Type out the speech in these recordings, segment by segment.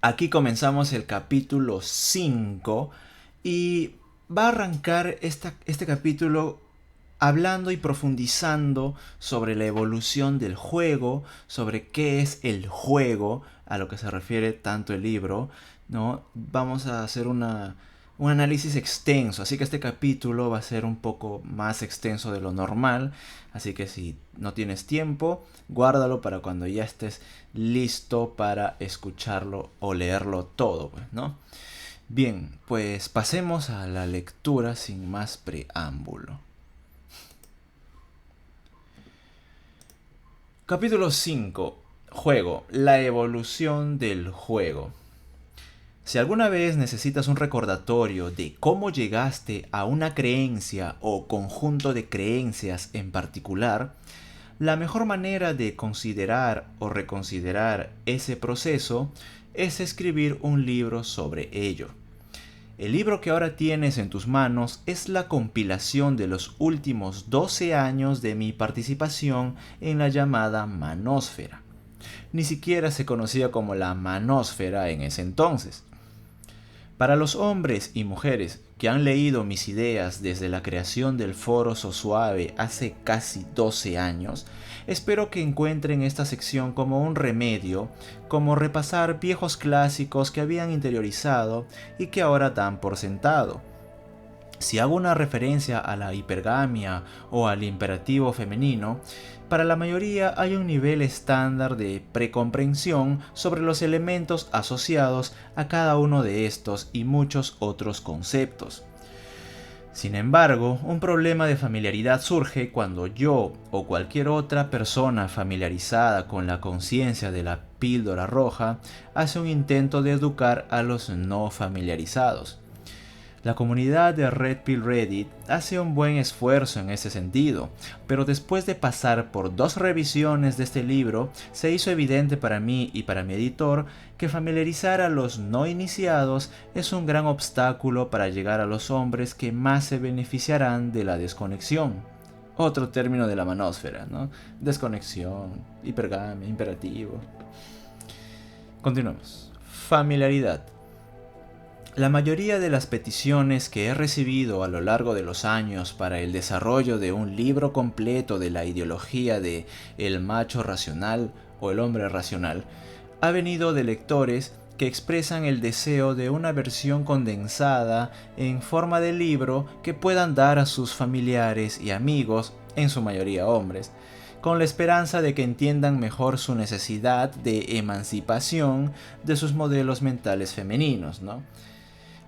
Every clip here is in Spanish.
Aquí comenzamos el capítulo 5 y va a arrancar este capítulo hablando y profundizando sobre la evolución del juego, sobre qué es el juego, a lo que se refiere tanto el libro, ¿no? Vamos a hacer un análisis extenso, así que este capítulo va a ser un poco más extenso de lo normal, así que si no tienes tiempo, guárdalo para cuando ya estés listo para escucharlo o leerlo todo, pues, ¿no? Bien, pues pasemos a la lectura sin más preámbulo. Capítulo 5. Juego. La evolución del juego. Si alguna vez necesitas un recordatorio de cómo llegaste a una creencia o conjunto de creencias en particular, la mejor manera de considerar o reconsiderar ese proceso es escribir un libro sobre ello. El libro que ahora tienes en tus manos es la compilación de los últimos 12 años de mi participación en la llamada Manósfera. Ni siquiera se conocía como la Manósfera en ese entonces. Para los hombres y mujeres que han leído mis ideas desde la creación del Foro Sosuave hace casi 12 años, espero que encuentren esta sección como un remedio, como repasar viejos clásicos que habían interiorizado y que ahora dan por sentado. Si hago una referencia a la hipergamia o al imperativo femenino, para la mayoría hay un nivel estándar de precomprensión sobre los elementos asociados a cada uno de estos y muchos otros conceptos. Sin embargo, un problema de familiaridad surge cuando yo o cualquier otra persona familiarizada con la conciencia de la píldora roja hace un intento de educar a los no familiarizados. La comunidad de Red Pill Reddit hace un buen esfuerzo en ese sentido, pero después de pasar por 2 revisiones de este libro, se hizo evidente para mí y para mi editor que familiarizar a los no iniciados es un gran obstáculo para llegar a los hombres que más se beneficiarán de la desconexión. Otro término de la manósfera, ¿no? Desconexión, hipergamia, imperativo. Continuamos. Familiaridad. La mayoría de las peticiones que he recibido a lo largo de los años para el desarrollo de un libro completo de la ideología de el macho racional o el hombre racional ha venido de lectores que expresan el deseo de una versión condensada en forma de libro que puedan dar a sus familiares y amigos, en su mayoría hombres, con la esperanza de que entiendan mejor su necesidad de emancipación de sus modelos mentales femeninos, ¿no?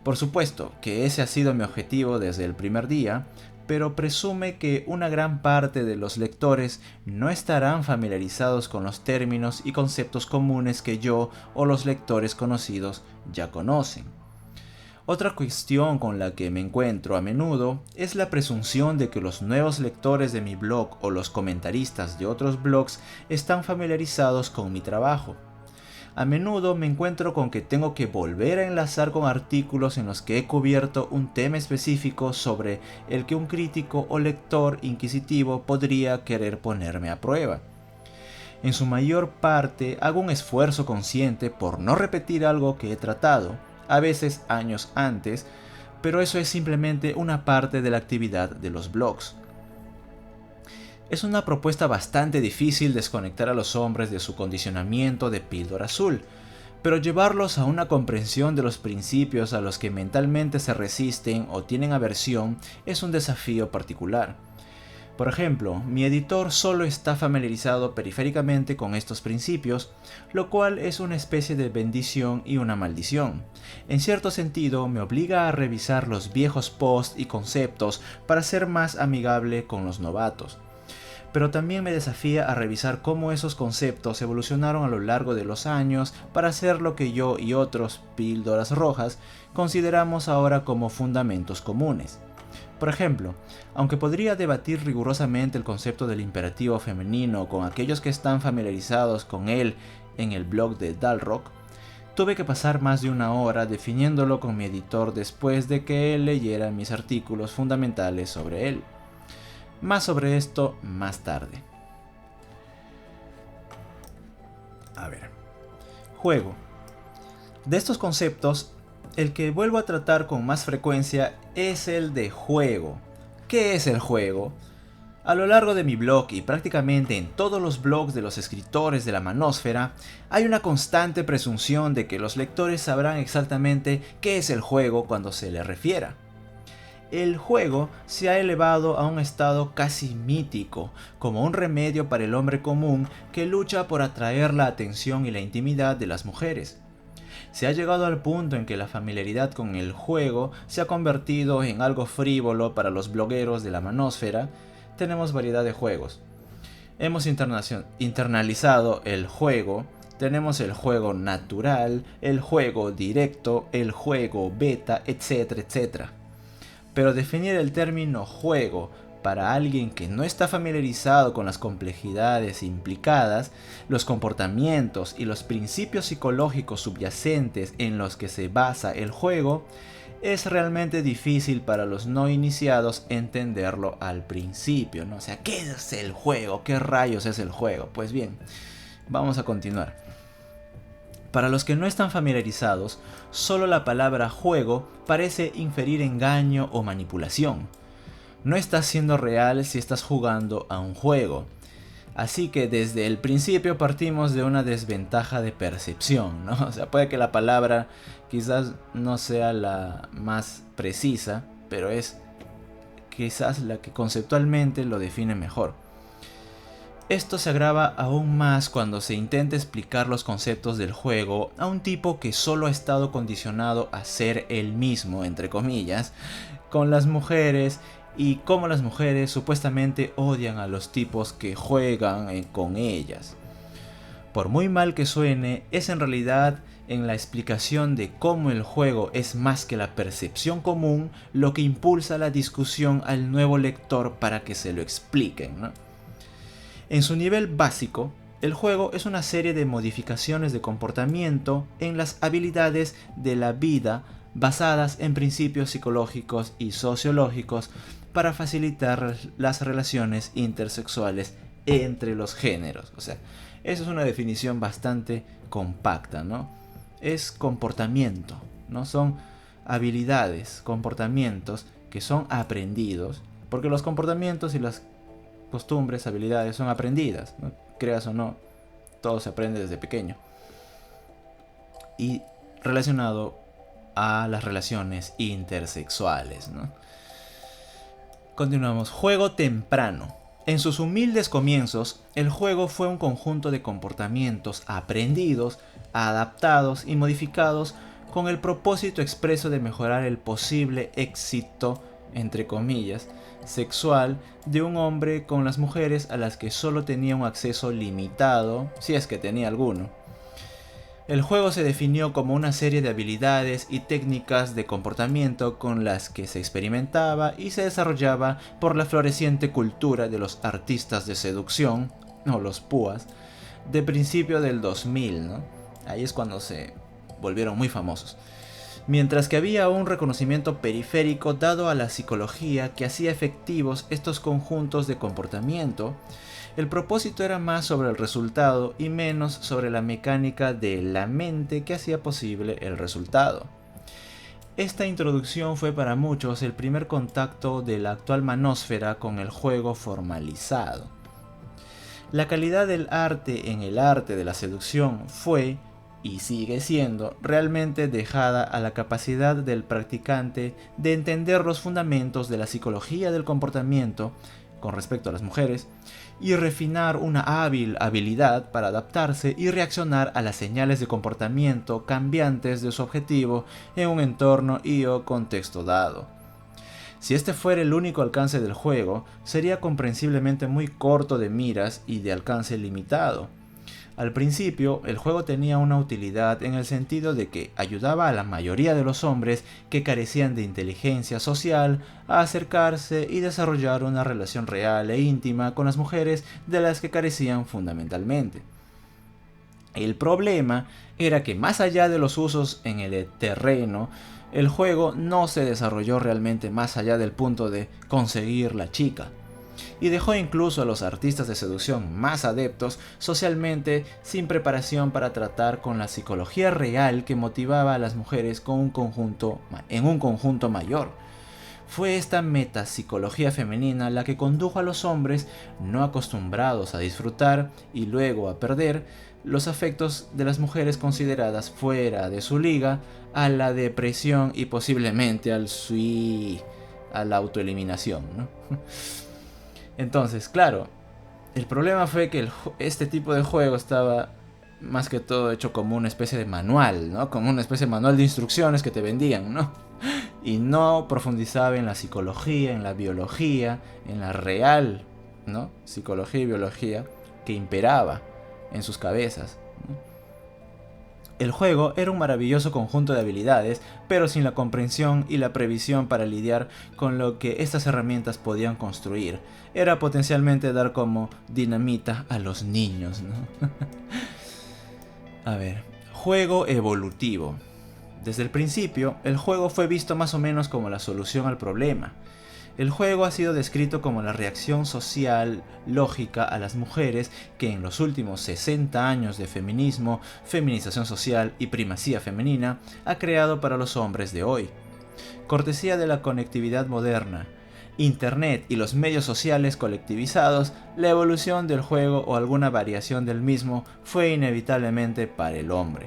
Por supuesto que ese ha sido mi objetivo desde el primer día, pero presume que una gran parte de los lectores no estarán familiarizados con los términos y conceptos comunes que yo o los lectores conocidos ya conocen. Otra cuestión con la que me encuentro a menudo es la presunción de que los nuevos lectores de mi blog o los comentaristas de otros blogs están familiarizados con mi trabajo. A menudo me encuentro con que tengo que volver a enlazar con artículos en los que he cubierto un tema específico sobre el que un crítico o lector inquisitivo podría querer ponerme a prueba. En su mayor parte hago un esfuerzo consciente por no repetir algo que he tratado, a veces años antes, pero eso es simplemente una parte de la actividad de los blogs. Es una propuesta bastante difícil desconectar a los hombres de su condicionamiento de píldora azul, pero llevarlos a una comprensión de los principios a los que mentalmente se resisten o tienen aversión es un desafío particular. Por ejemplo, mi editor solo está familiarizado periféricamente con estos principios, lo cual es una especie de bendición y una maldición. En cierto sentido, me obliga a revisar los viejos posts y conceptos para ser más amigable con los novatos. Pero también me desafía a revisar cómo esos conceptos evolucionaron a lo largo de los años para hacer lo que yo y otros píldoras rojas consideramos ahora como fundamentos comunes. Por ejemplo, aunque podría debatir rigurosamente el concepto del imperativo femenino con aquellos que están familiarizados con él en el blog de Dalrock, tuve que pasar más de una hora definiéndolo con mi editor después de que él leyera mis artículos fundamentales sobre él. Más sobre esto más tarde. A ver. Juego. De estos conceptos, el que vuelvo a tratar con más frecuencia es el de juego. ¿Qué es el juego? A lo largo de mi blog y prácticamente en todos los blogs de los escritores de la manósfera, hay una constante presunción de que los lectores sabrán exactamente qué es el juego cuando se le refiera. El juego se ha elevado a un estado casi mítico, como un remedio para el hombre común que lucha por atraer la atención y la intimidad de las mujeres. Se ha llegado al punto en que la familiaridad con el juego se ha convertido en algo frívolo para los blogueros de la manósfera. Tenemos variedad de juegos. Hemos internalizado el juego. Tenemos el juego natural, el juego directo, el juego beta, etcétera, etcétera. Pero definir el término juego para alguien que no está familiarizado con las complejidades implicadas, los comportamientos y los principios psicológicos subyacentes en los que se basa el juego, es realmente difícil para los no iniciados entenderlo al principio, ¿no? O sea, ¿qué es el juego? ¿Qué rayos es el juego? Pues bien, vamos a continuar. Para los que no están familiarizados, solo la palabra juego parece inferir engaño o manipulación. No estás siendo real si estás jugando a un juego. Así que desde el principio partimos de una desventaja de percepción, ¿no? O sea, puede que la palabra quizás no sea la más precisa, pero es quizás la que conceptualmente lo define mejor. Esto se agrava aún más cuando se intenta explicar los conceptos del juego a un tipo que solo ha estado condicionado a ser él mismo, entre comillas, con las mujeres y cómo las mujeres supuestamente odian a los tipos que juegan con ellas. Por muy mal que suene, es en realidad en la explicación de cómo el juego es más que la percepción común lo que impulsa la discusión al nuevo lector para que se lo expliquen, ¿no? En su nivel básico, el juego es una serie de modificaciones de comportamiento en las habilidades de la vida basadas en principios psicológicos y sociológicos para facilitar las relaciones intersexuales entre los géneros. O sea, eso es una definición bastante compacta, ¿no? Es comportamiento, ¿no? Son habilidades, comportamientos que son aprendidos, porque los comportamientos y las costumbres, habilidades son aprendidas, ¿no? Creas o no, todo se aprende desde pequeño. Y relacionado a las relaciones intersexuales, ¿no? Continuamos. Juego temprano. En sus humildes comienzos, el juego fue un conjunto de comportamientos aprendidos, adaptados y modificados con el propósito expreso de mejorar el posible éxito, entre comillas, sexual de un hombre con las mujeres a las que solo tenía un acceso limitado, si es que tenía alguno. El juego se definió como una serie de habilidades y técnicas de comportamiento con las que se experimentaba y se desarrollaba por la floreciente cultura de los artistas de seducción, o los púas, de principio del 2000, ¿no? Ahí es cuando se volvieron muy famosos. Mientras que había un reconocimiento periférico dado a la psicología que hacía efectivos estos conjuntos de comportamiento, el propósito era más sobre el resultado y menos sobre la mecánica de la mente que hacía posible el resultado. Esta introducción fue para muchos el primer contacto de la actual manósfera con el juego formalizado. La calidad del arte en el arte de la seducción fue, y sigue siendo, realmente dejada a la capacidad del practicante de entender los fundamentos de la psicología del comportamiento con respecto a las mujeres y refinar una hábil habilidad para adaptarse y reaccionar a las señales de comportamiento cambiantes de su objetivo en un entorno y o contexto dado. Si este fuera el único alcance del juego, sería comprensiblemente muy corto de miras y de alcance limitado. Al principio, el juego tenía una utilidad en el sentido de que ayudaba a la mayoría de los hombres que carecían de inteligencia social a acercarse y desarrollar una relación real e íntima con las mujeres de las que carecían fundamentalmente. El problema era que más allá de los usos en el terreno, el juego no se desarrolló realmente más allá del punto de conseguir la chica. y dejó incluso a los artistas de seducción más adeptos socialmente sin preparación para tratar con la psicología real que motivaba a las mujeres en un conjunto mayor. Fue esta metapsicología femenina la que condujo a los hombres, no acostumbrados a disfrutar y luego a perder, los afectos de las mujeres consideradas fuera de su liga, a la depresión y posiblemente a la autoeliminación, ¿no? Entonces, claro, el problema fue que este tipo de juego estaba más que todo hecho como una especie de manual, ¿no? Como una especie de manual de instrucciones que te vendían, ¿no? Y no profundizaba en la psicología, en la biología, en la real, ¿no? Psicología y biología que imperaba en sus cabezas, ¿no? El juego era un maravilloso conjunto de habilidades, pero sin la comprensión y la previsión para lidiar con lo que estas herramientas podían construir. Era potencialmente dar como dinamita a los niños, ¿no? A ver, juego evolutivo. Desde el principio, el juego fue visto más o menos como la solución al problema. El juego ha sido descrito como la reacción social lógica a las mujeres que en los últimos 60 años de feminismo, feminización social y primacía femenina ha creado para los hombres de hoy. Cortesía de la conectividad moderna, Internet y los medios sociales colectivizados, la evolución del juego o alguna variación del mismo fue inevitablemente para el hombre.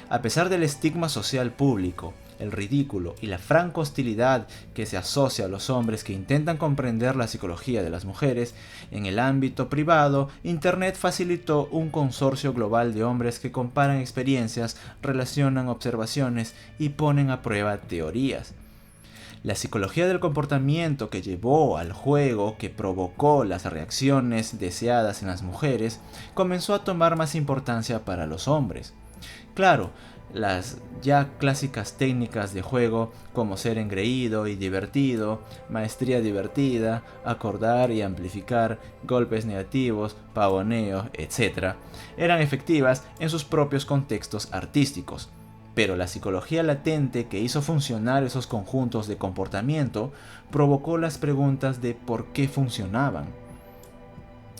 A pesar del estigma social público, el ridículo y la franca hostilidad que se asocia a los hombres que intentan comprender la psicología de las mujeres, en el ámbito privado, Internet facilitó un consorcio global de hombres que comparan experiencias, relacionan observaciones y ponen a prueba teorías. La psicología del comportamiento que llevó al juego, que provocó las reacciones deseadas en las mujeres, comenzó a tomar más importancia para los hombres. Claro, las ya clásicas técnicas de juego como ser engreído y divertido, maestría divertida, acordar y amplificar, golpes negativos, pavoneo, etc., eran efectivas en sus propios contextos artísticos. Pero la psicología latente que hizo funcionar esos conjuntos de comportamiento provocó las preguntas de por qué funcionaban.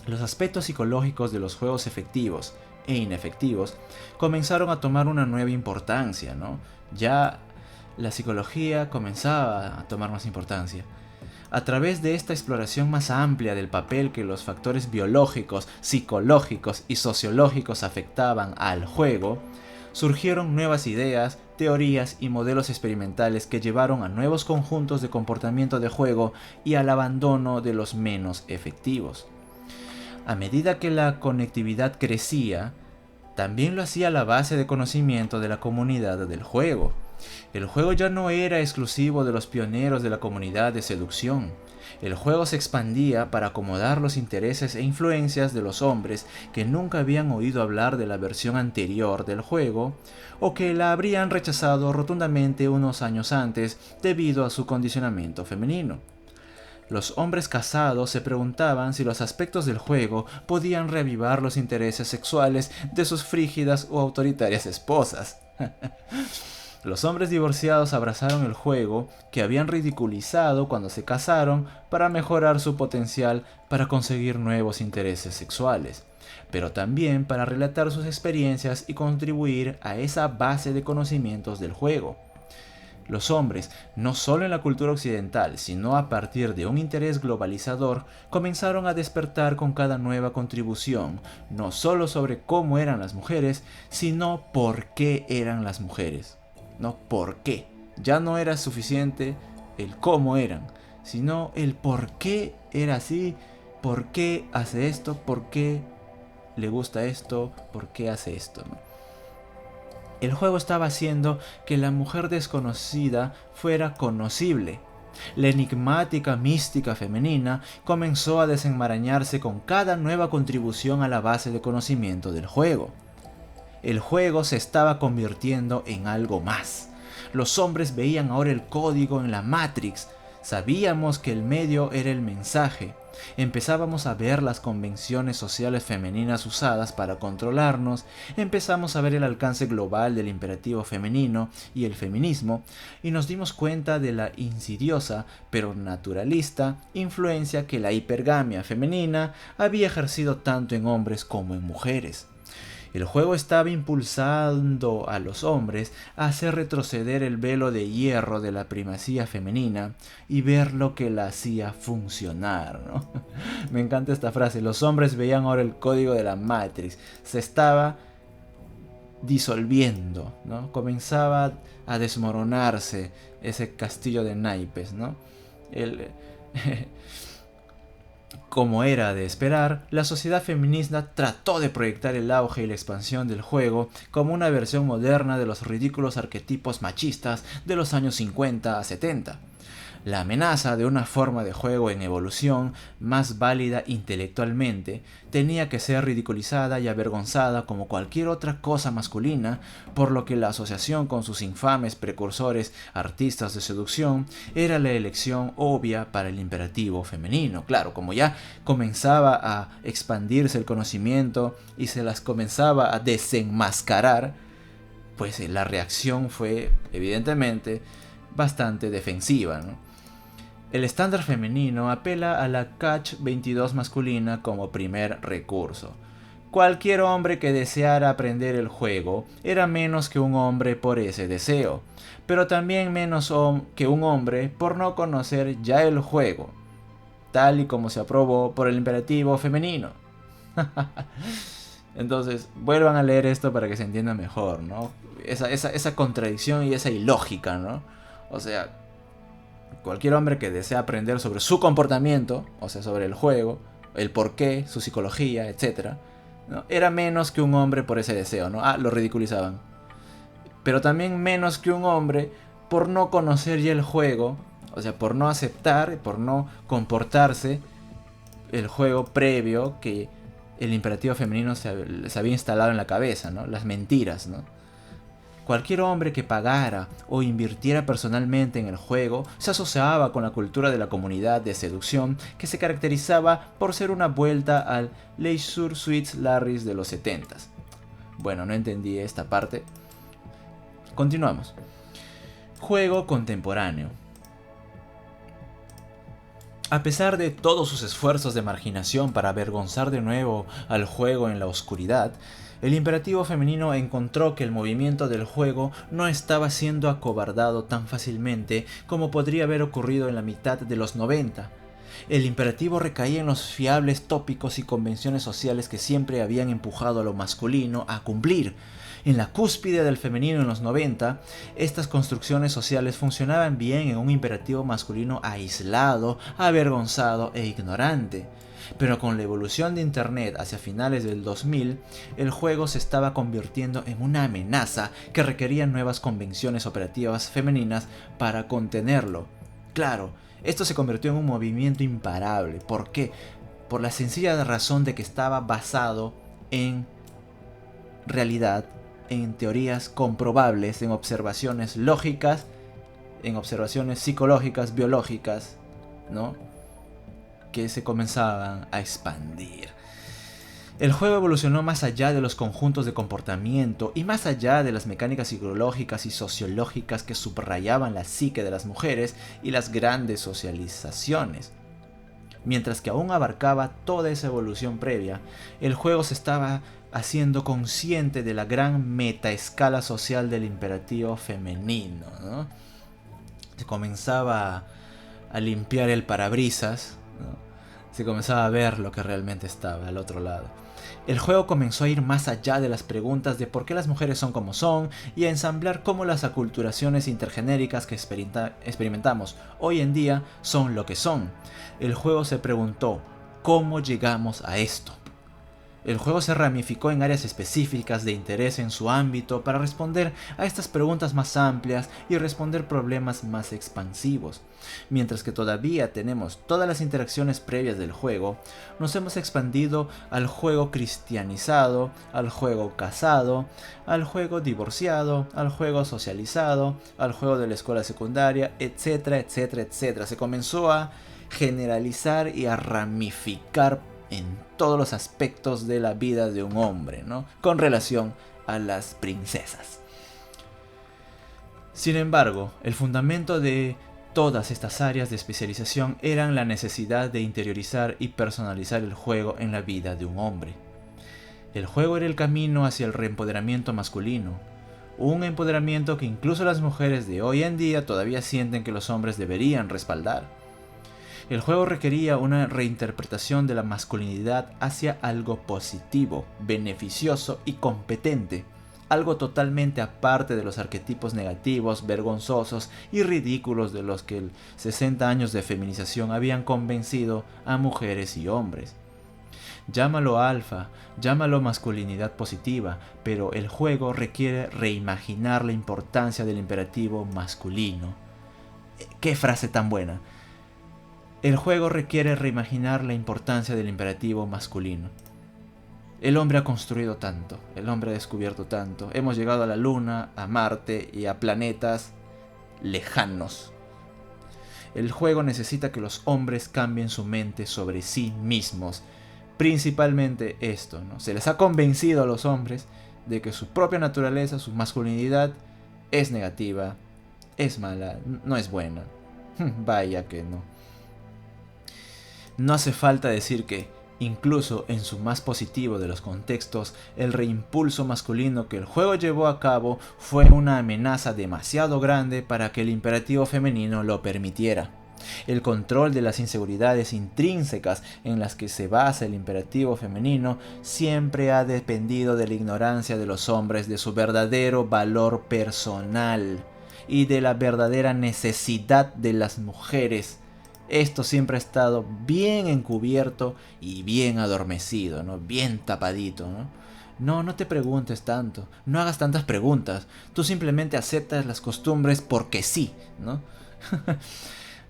Los aspectos psicológicos de los juegos efectivos e inefectivos comenzaron a tomar una nueva importancia, ¿no? Ya la psicología comenzaba a tomar más importancia. A través de esta exploración más amplia del papel que los factores biológicos, psicológicos y sociológicos afectaban al juego, surgieron nuevas ideas, teorías y modelos experimentales que llevaron a nuevos conjuntos de comportamiento de juego y al abandono de los menos efectivos. A medida que la conectividad crecía, también lo hacía la base de conocimiento de la comunidad del juego. El juego ya no era exclusivo de los pioneros de la comunidad de seducción. El juego se expandía para acomodar los intereses e influencias de los hombres que nunca habían oído hablar de la versión anterior del juego o que la habrían rechazado rotundamente unos años antes debido a su condicionamiento femenino. Los hombres casados se preguntaban si los aspectos del juego podían reavivar los intereses sexuales de sus frígidas o autoritarias esposas. Los hombres divorciados abrazaron el juego que habían ridiculizado cuando se casaron para mejorar su potencial para conseguir nuevos intereses sexuales, pero también para relatar sus experiencias y contribuir a esa base de conocimientos del juego. Los hombres, no solo en la cultura occidental, sino a partir de un interés globalizador, comenzaron a despertar con cada nueva contribución, no solo sobre cómo eran las mujeres, sino por qué eran las mujeres. No por qué. Ya no era suficiente el cómo eran, sino el por qué era así, por qué hace esto, por qué le gusta esto, por qué hace esto, ¿no? El juego estaba haciendo que la mujer desconocida fuera conocible. La enigmática mística femenina comenzó a desenmarañarse con cada nueva contribución a la base de conocimiento del juego. El juego se estaba convirtiendo en algo más. Los hombres veían ahora el código en la Matrix. Sabíamos que el medio era el mensaje. Empezábamos a ver las convenciones sociales femeninas usadas para controlarnos, empezamos a ver el alcance global del imperativo femenino y el feminismo, y nos dimos cuenta de la insidiosa, pero naturalista, influencia que la hipergamia femenina había ejercido tanto en hombres como en mujeres. El juego estaba impulsando a los hombres a hacer retroceder el velo de hierro de la primacía femenina y ver lo que la hacía funcionar, ¿no? Me encanta esta frase. Los hombres veían ahora el código de la Matrix. Se estaba disolviendo, ¿no? Comenzaba a desmoronarse ese castillo de naipes, ¿no? El... Como era de esperar, la sociedad feminista trató de proyectar el auge y la expansión del juego como una versión moderna de los ridículos arquetipos machistas de los años 50 a 70. La amenaza de una forma de juego en evolución más válida intelectualmente tenía que ser ridiculizada y avergonzada como cualquier otra cosa masculina, por lo que la asociación con sus infames precursores artistas de seducción era la elección obvia para el imperativo femenino. Claro, como ya comenzaba a expandirse el conocimiento y se las comenzaba a desenmascarar, pues la reacción fue evidentemente bastante defensiva, ¿no? El estándar femenino apela a la Catch 22 masculina como primer recurso. Cualquier hombre que deseara aprender el juego era menos que un hombre por ese deseo, pero también menos que un hombre por no conocer ya el juego, tal y como se aprobó por el imperativo femenino. Entonces, vuelvan a leer esto para que se entienda mejor, ¿no? Esa contradicción y esa ilógica, ¿no? O sea, cualquier hombre que desea aprender sobre su comportamiento, o sea, sobre el juego, el porqué, su psicología, etc., ¿no? Era menos que un hombre por ese deseo, ¿no? Lo ridiculizaban. Pero también menos que un hombre por no conocer ya el juego, o sea, por no aceptar, por no comportarse el juego previo que el imperativo femenino se había instalado en la cabeza, ¿no? Las mentiras, ¿no? Cualquier hombre que pagara o invirtiera personalmente en el juego se asociaba con la cultura de la comunidad de seducción que se caracterizaba por ser una vuelta al Leisure Suits Larrys de los 70s. Bueno, no entendí esta parte. Continuamos. Juego contemporáneo. A pesar de todos sus esfuerzos de marginación para avergonzar de nuevo al juego en la oscuridad, el imperativo femenino encontró que el movimiento del juego no estaba siendo acobardado tan fácilmente como podría haber ocurrido en la mitad de los 90. El imperativo recaía en los fiables tópicos y convenciones sociales que siempre habían empujado a lo masculino a cumplir. En la cúspide del femenino en los 90, estas construcciones sociales funcionaban bien en un imperativo masculino aislado, avergonzado e ignorante. Pero con la evolución de Internet hacia finales del 2000, el juego se estaba convirtiendo en una amenaza que requería nuevas convenciones operativas femeninas para contenerlo. Claro, esto se convirtió en un movimiento imparable. ¿Por qué? Por la sencilla razón de que estaba basado en realidad, en teorías comprobables, en observaciones lógicas, en observaciones psicológicas, biológicas, ¿no?, que se comenzaban a expandir. El juego evolucionó más allá de los conjuntos de comportamiento y más allá de las mecánicas psicológicas y sociológicas que subrayaban la psique de las mujeres y las grandes socializaciones. Mientras que aún abarcaba toda esa evolución previa, el juego se estaba haciendo consciente de la gran metaescala social del imperativo femenino, ¿no? Se comenzaba a limpiar el parabrisas, ¿no? Se comenzaba a ver lo que realmente estaba al otro lado. El juego comenzó a ir más allá de las preguntas de por qué las mujeres son como son y a ensamblar cómo las aculturaciones intergenéricas que experimentamos hoy en día son lo que son. El juego se preguntó, ¿cómo llegamos a esto? El juego se ramificó en áreas específicas de interés en su ámbito para responder a estas preguntas más amplias y responder problemas más expansivos. Mientras que todavía tenemos todas las interacciones previas del juego, nos hemos expandido al juego cristianizado, al juego casado, al juego divorciado, al juego socializado, al juego de la escuela secundaria, etcétera, etcétera, etcétera. Se comenzó a generalizar y a ramificar en todos los aspectos de la vida de un hombre, ¿no? Con relación a las princesas. Sin embargo, el fundamento de todas estas áreas de especialización eran la necesidad de interiorizar y personalizar el juego en la vida de un hombre. El juego era el camino hacia el reempoderamiento masculino, un empoderamiento que incluso las mujeres de hoy en día todavía sienten que los hombres deberían respaldar. El juego requería una reinterpretación de la masculinidad hacia algo positivo, beneficioso y competente, algo totalmente aparte de los arquetipos negativos, vergonzosos y ridículos de los que 60 años de feminización habían convencido a mujeres y hombres. Llámalo alfa, llámalo masculinidad positiva, pero el juego requiere reimaginar la importancia del imperativo masculino. ¡Qué frase tan buena! El juego requiere reimaginar la importancia del imperativo masculino. El hombre ha construido tanto, el hombre ha descubierto tanto, hemos llegado a la Luna, a Marte y a planetas lejanos. El juego necesita que los hombres cambien su mente sobre sí mismos. Principalmente esto, ¿no? Se les ha convencido a los hombres de que su propia naturaleza, su masculinidad, es negativa, es mala, no es buena. Vaya que no. No hace falta decir que, incluso en su más positivo de los contextos, el reimpulso masculino que el juego llevó a cabo fue una amenaza demasiado grande para que el imperativo femenino lo permitiera. El control de las inseguridades intrínsecas en las que se basa el imperativo femenino siempre ha dependido de la ignorancia de los hombres de su verdadero valor personal y de la verdadera necesidad de las mujeres. Esto siempre ha estado bien encubierto y bien adormecido, ¿no? Bien tapadito, ¿no? No te preguntes tanto, no hagas tantas preguntas, tú simplemente aceptas las costumbres porque sí, ¿no?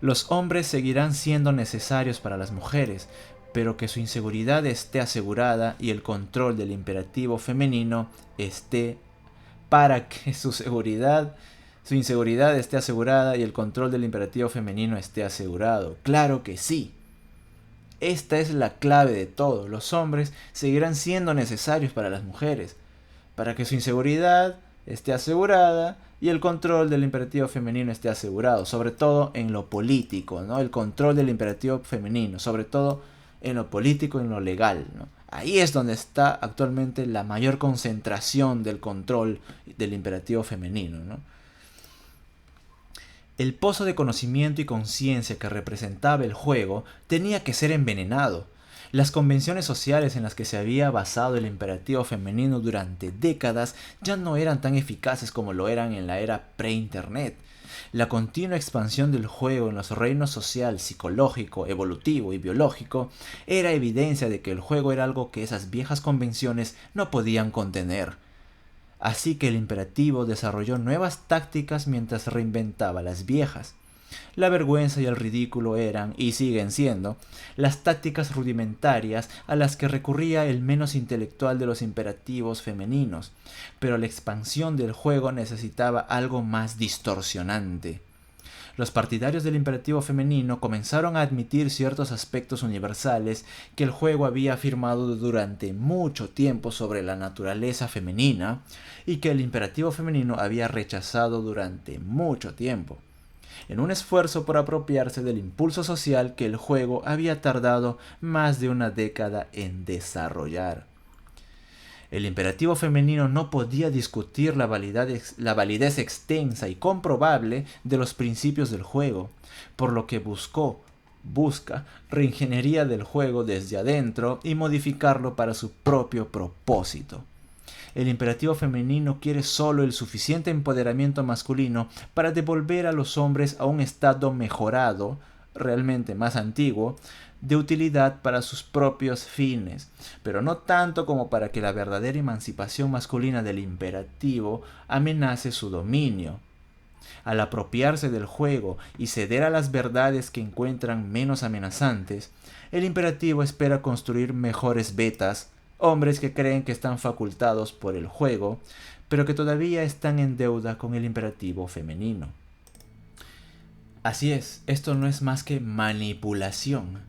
Los hombres seguirán siendo necesarios para las mujeres, pero que su inseguridad esté asegurada y el control del imperativo femenino esté para que su inseguridad esté asegurada y el control del imperativo femenino esté asegurado. ¡Claro que sí! Esta es la clave de todo. Los hombres seguirán siendo necesarios para las mujeres, para que su inseguridad esté asegurada y el control del imperativo femenino esté asegurado, sobre todo en lo político, ¿no? El control del imperativo femenino, sobre todo en lo político y en lo legal, ¿no? Ahí es donde está actualmente la mayor concentración del control del imperativo femenino, ¿no? El pozo de conocimiento y conciencia que representaba el juego tenía que ser envenenado. Las convenciones sociales en las que se había basado el imperativo femenino durante décadas ya no eran tan eficaces como lo eran en la era pre-internet. La continua expansión del juego en los reinos social, psicológico, evolutivo y biológico era evidencia de que el juego era algo que esas viejas convenciones no podían contener. Así que el imperativo desarrolló nuevas tácticas mientras reinventaba las viejas. La vergüenza y el ridículo eran, y siguen siendo, las tácticas rudimentarias a las que recurría el menos intelectual de los imperativos femeninos, pero la expansión del juego necesitaba algo más distorsionante. Los partidarios del imperativo femenino comenzaron a admitir ciertos aspectos universales que el juego había afirmado durante mucho tiempo sobre la naturaleza femenina y que el imperativo femenino había rechazado durante mucho tiempo, en un esfuerzo por apropiarse del impulso social que el juego había tardado más de una década en desarrollar. El imperativo femenino no podía discutir la validez extensa y comprobable de los principios del juego, por lo que busca reingeniería del juego desde adentro y modificarlo para su propio propósito. El imperativo femenino quiere solo el suficiente empoderamiento masculino para devolver a los hombres a un estado mejorado, realmente más antiguo, de utilidad para sus propios fines, pero no tanto como para que la verdadera emancipación masculina del imperativo amenace su dominio. Al apropiarse del juego y ceder a las verdades que encuentran menos amenazantes, el imperativo espera construir mejores betas, hombres que creen que están facultados por el juego, pero que todavía están en deuda con el imperativo femenino. Así es, esto no es más que manipulación.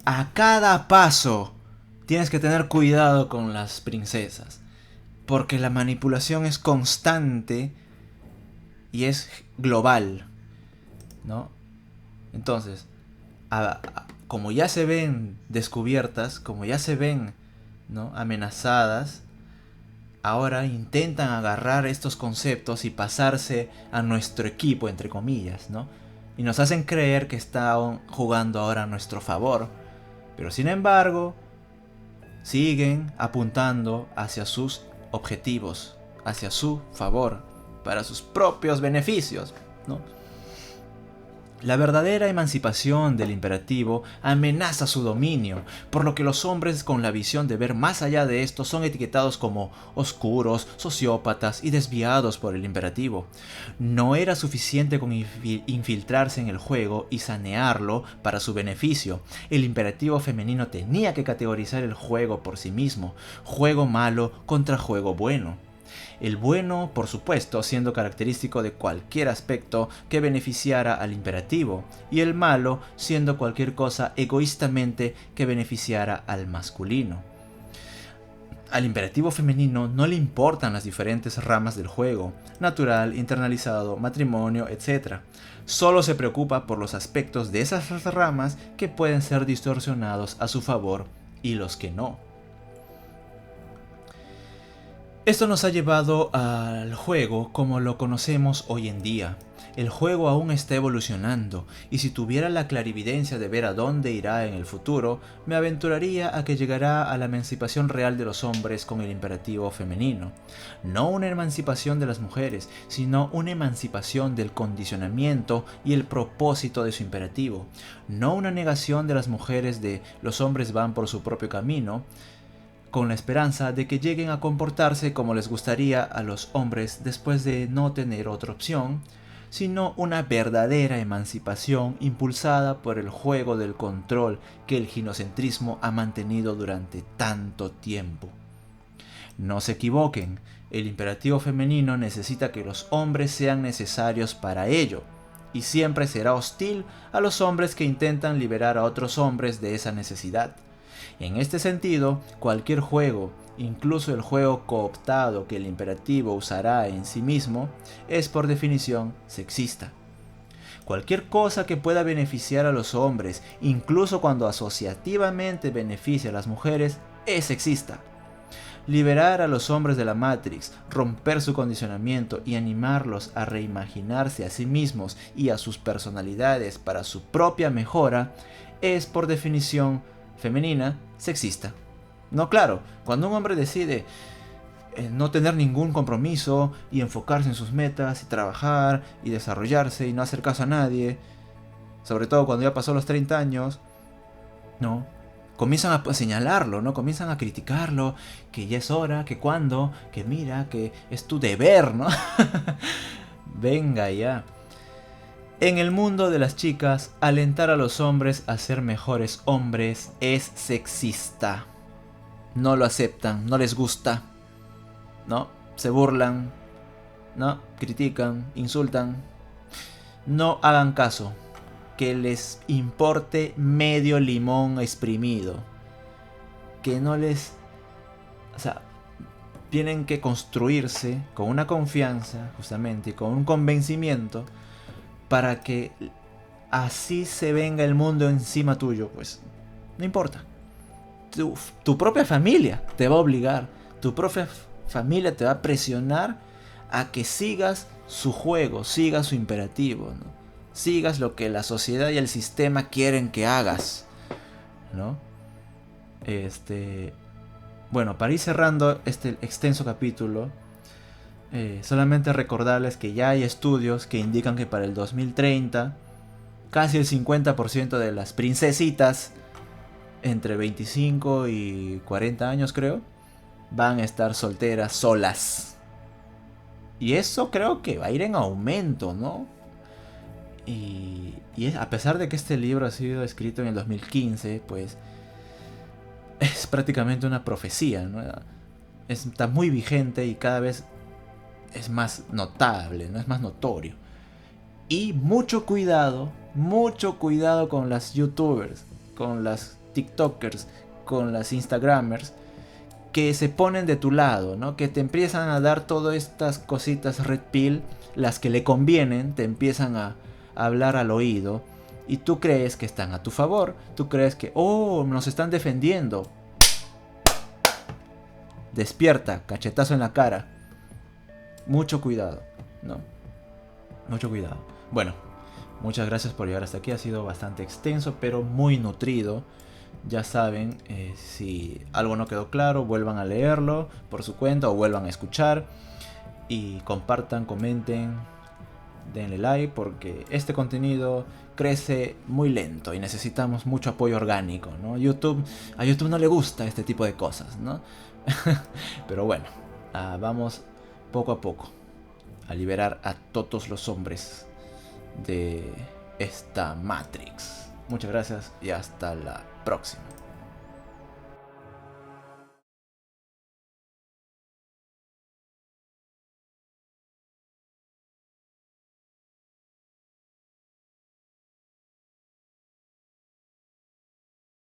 A cada paso tienes que tener cuidado con las princesas, porque la manipulación es constante y es global, ¿no? Entonces, como ya se ven descubiertas, como ya se ven, ¿no?, amenazadas, ahora intentan agarrar estos conceptos y pasarse a nuestro equipo, entre comillas, ¿no? Y nos hacen creer que están jugando ahora a nuestro favor, pero sin embargo, siguen apuntando hacia sus objetivos, hacia su favor, para sus propios beneficios, ¿no? La verdadera emancipación del imperativo amenaza su dominio, por lo que los hombres con la visión de ver más allá de esto son etiquetados como oscuros, sociópatas y desviados por el imperativo. No era suficiente con infiltrarse en el juego y sanearlo para su beneficio. El imperativo femenino tenía que categorizar el juego por sí mismo, juego malo contra juego bueno. El bueno, por supuesto, siendo característico de cualquier aspecto que beneficiara al imperativo, y el malo siendo cualquier cosa egoístamente que beneficiara al masculino. Al imperativo femenino no le importan las diferentes ramas del juego, natural, internalizado, matrimonio, etc. Solo se preocupa por los aspectos de esas ramas que pueden ser distorsionados a su favor y los que no. Esto nos ha llevado al juego como lo conocemos hoy en día. El juego aún está evolucionando, y si tuviera la clarividencia de ver a dónde irá en el futuro, me aventuraría a que llegará a la emancipación real de los hombres con el imperativo femenino. No una emancipación de las mujeres, sino una emancipación del condicionamiento y el propósito de su imperativo. No una negación de las mujeres de los hombres van por su propio camino, con la esperanza de que lleguen a comportarse como les gustaría a los hombres después de no tener otra opción, sino una verdadera emancipación impulsada por el juego del control que el ginocentrismo ha mantenido durante tanto tiempo. No se equivoquen, el imperativo femenino necesita que los hombres sean necesarios para ello, y siempre será hostil a los hombres que intentan liberar a otros hombres de esa necesidad. En este sentido, cualquier juego, incluso el juego cooptado que el imperativo usará en sí mismo, es por definición sexista. Cualquier cosa que pueda beneficiar a los hombres, incluso cuando asociativamente beneficia a las mujeres, es sexista. Liberar a los hombres de la Matrix, romper su condicionamiento y animarlos a reimaginarse a sí mismos y a sus personalidades para su propia mejora, es por definición femenina, sexista. No, claro, cuando un hombre decide no tener ningún compromiso y enfocarse en sus metas y trabajar y desarrollarse y no hacer caso a nadie, sobre todo cuando ya pasó los 30 años, ¿no? Comienzan a señalarlo, ¿no? Comienzan a criticarlo, que ya es hora, que cuando, que mira, que es tu deber, ¿no? Venga ya. En el mundo de las chicas, alentar a los hombres a ser mejores hombres es sexista. No lo aceptan, no les gusta, ¿no? Se burlan, ¿no? Critican, insultan. No hagan caso. Que les importe medio limón exprimido. Que no les... O sea, tienen que construirse con una confianza, justamente, con un convencimiento, para que así se venga el mundo encima tuyo, pues no importa. Tu propia familia te va a obligar, tu propia familia te va a presionar a que sigas su juego, sigas su imperativo, ¿no? Sigas lo que la sociedad y el sistema quieren que hagas, ¿no? Bueno, para ir cerrando este extenso capítulo, solamente recordarles que ya hay estudios que indican que para el 2030 casi el 50% de las princesitas entre 25 y 40 años, creo, van a estar solteras solas. Y eso creo que va a ir en aumento, ¿no? Y a pesar de que este libro ha sido escrito en el 2015, pues es prácticamente una profecía, ¿no? Está muy vigente y cada vez es más notable, ¿no? Es más notorio. Y mucho cuidado con las youtubers, con las tiktokers, con las instagramers que se ponen de tu lado, ¿no? Que te empiezan a dar todas estas cositas red pill, las que le convienen, te empiezan a hablar al oído y tú crees que están a tu favor, tú crees que, oh, nos están defendiendo. Despierta, cachetazo en la cara. Mucho cuidado, ¿no? Mucho cuidado. Bueno, muchas gracias por llegar hasta aquí. Ha sido bastante extenso, pero muy nutrido. Ya saben, si algo no quedó claro, vuelvan a leerlo por su cuenta o vuelvan a escuchar. Y compartan, comenten, denle like, porque este contenido crece muy lento y necesitamos mucho apoyo orgánico, ¿no? A YouTube no le gusta este tipo de cosas, ¿no? Pero bueno, vamos poco a poco a liberar a todos los hombres de esta Matrix. Muchas gracias y hasta la próxima.